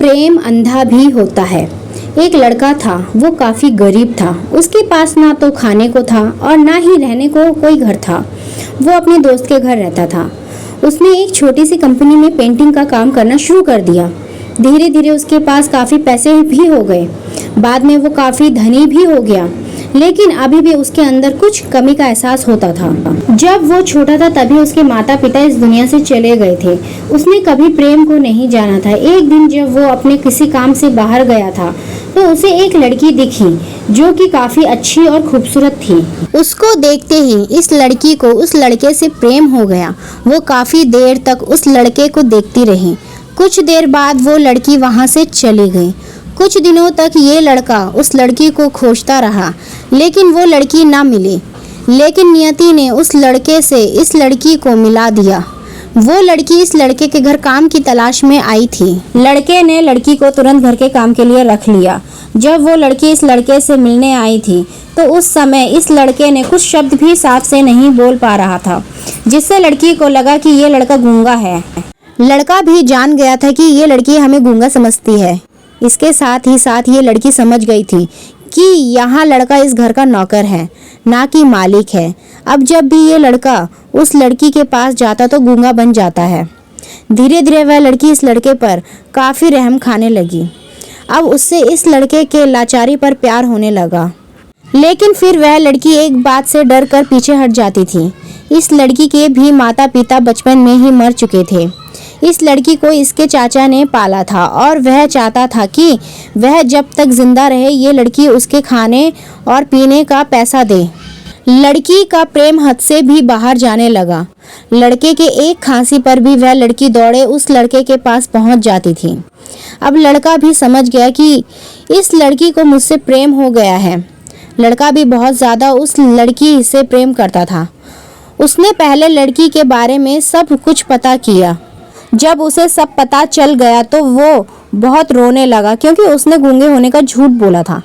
प्रेम अंधा भी होता है। एक लड़का था, वो काफ़ी गरीब था। उसके पास ना तो खाने को था और ना ही रहने को कोई घर था। वो अपने दोस्त के घर रहता था। उसने एक छोटी सी कंपनी में पेंटिंग का काम करना शुरू कर दिया। धीरे धीरे उसके पास काफ़ी पैसे भी हो गए। बाद में वो काफ़ी धनी भी हो गया, लेकिन अभी भी उसके अंदर कुछ कमी का एहसास होता था। जब वो छोटा था तभी उसके माता पिता इस दुनिया से चले गए थे। उसने कभी प्रेम को नहीं जाना था। एक दिन जब वो अपने किसी काम से बाहर गया था तो उसे एक लड़की दिखी जो कि काफ़ी अच्छी और खूबसूरत थी। उसको देखते ही इस लड़की को उस लड़के से प्रेम हो गया। वो काफ़ी देर तक उस लड़के को देखती रही। कुछ देर बाद वो लड़की वहाँ से चली गई। कुछ दिनों तक ये लड़का उस लड़की को खोजता रहा, लेकिन वो लड़की ना मिली। लेकिन नियति ने उस लड़के से इस लड़की को मिला दिया। वो लड़की इस लड़के के घर काम की तलाश में आई थी। लड़के ने लड़की को तुरंत घर के काम के लिए रख लिया। जब वो लड़की इस लड़के से मिलने आई थी तो उस समय इस लड़के ने कुछ शब्द भी साफ से नहीं बोल पा रहा था, जिससे लड़की को लगा कि ये लड़का गूंगा है। लड़का भी जान गया था कि ये लड़की हमें गूंगा समझती है। इसके साथ ही साथ ये लड़की समझ गई थी कि यहाँ लड़का इस घर का नौकर है, ना कि मालिक है। अब जब भी ये लड़का उस लड़की के पास जाता तो गूंगा बन जाता है। धीरे धीरे वह लड़की इस लड़के पर काफ़ी रहम खाने लगी। अब उससे इस लड़के के लाचारी पर प्यार होने लगा। लेकिन फिर वह लड़की एक बात से डर कर पीछे हट जाती थी। इस लड़की के भी माता पिता बचपन में ही मर चुके थे। इस लड़की को इसके चाचा ने पाला था और वह चाहता था कि वह जब तक जिंदा रहे ये लड़की उसके खाने और पीने का पैसा दे। लड़की का प्रेम हद से भी बाहर जाने लगा। लड़के के एक खांसी पर भी वह लड़की दौड़े उस लड़के के पास पहुंच जाती थी। अब लड़का भी समझ गया कि इस लड़की को मुझसे प्रेम हो गया है। लड़का भी बहुत ज़्यादा उस लड़की से प्रेम करता था। उसने पहले लड़की के बारे में सब कुछ पता किया। जब उसे सब पता चल गया तो वो बहुत रोने लगा, क्योंकि उसने गूंगे होने का झूठ बोला था।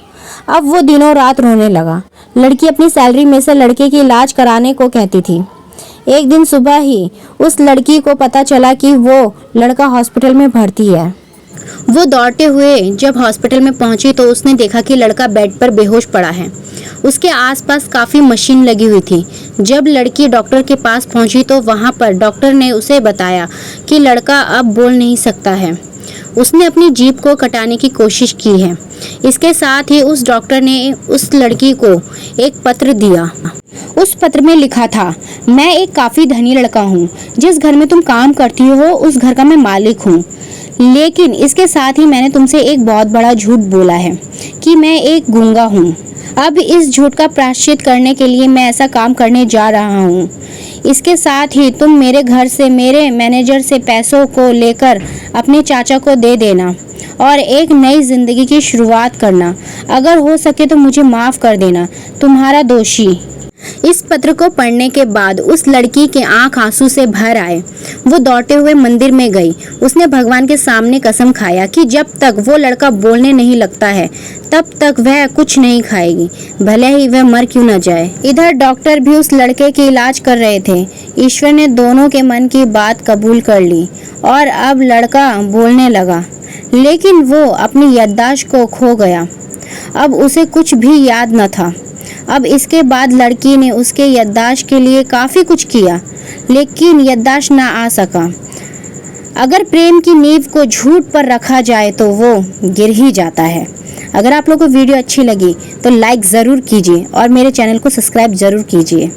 अब वो दिनों रात रोने लगा। लड़की अपनी सैलरी में से लड़के की इलाज कराने को कहती थी। एक दिन सुबह ही उस लड़की को पता चला कि वो लड़का हॉस्पिटल में भर्ती है। वो दौड़ते हुए जब हॉस्पिटल में पहुंची तो उसने देखा कि लड़का बेड पर बेहोश पड़ा है। उसके आसपास काफ़ी मशीन लगी हुई थी। जब लड़की डॉक्टर के पास पहुंची तो वहां पर डॉक्टर ने उसे बताया कि लड़का अब बोल नहीं सकता है। उसने अपनी जीभ को कटाने की कोशिश की है। इसके साथ ही उस डॉक्टर ने उस लड़की को एक पत्र दिया। उस पत्र में लिखा था, मैं एक काफ़ी धनी लड़का हूँ। जिस घर में तुम काम करती हो उस घर का मैं मालिक हूँ। लेकिन इसके साथ ही मैंने तुमसे एक बहुत बड़ा झूठ बोला है कि मैं एक गूंगा हूँ। अब इस झूठ का प्रायश्चित करने के लिए मैं ऐसा काम करने जा रहा हूँ। इसके साथ ही तुम मेरे घर से मेरे मैनेजर से पैसों को लेकर अपने चाचा को दे देना और एक नई जिंदगी की शुरुआत करना। अगर हो सके तो मुझे माफ़ कर देना। तुम्हारा दोषी। इस पत्र को पढ़ने के बाद उस लड़की के आंख आंसू से भर आए। वो दौड़ते हुए मंदिर में गई। उसने भगवान के सामने कसम खाया कि जब तक वो लड़का बोलने नहीं लगता है तब तक वह कुछ नहीं खाएगी, भले ही वह मर क्यों न जाए। इधर डॉक्टर भी उस लड़के की इलाज कर रहे थे। ईश्वर ने दोनों के मन की बात कबूल कर ली और अब लड़का बोलने लगा, लेकिन वो अपनी याददाश्त को खो गया। अब उसे कुछ भी याद न था। अब इसके बाद लड़की ने उसके याददाश्त के लिए काफ़ी कुछ किया, लेकिन याददाश्त ना आ सका। अगर प्रेम की नींव को झूठ पर रखा जाए तो वो गिर ही जाता है। अगर आप लोगों को वीडियो अच्छी लगी तो लाइक ज़रूर कीजिए और मेरे चैनल को सब्सक्राइब ज़रूर कीजिए।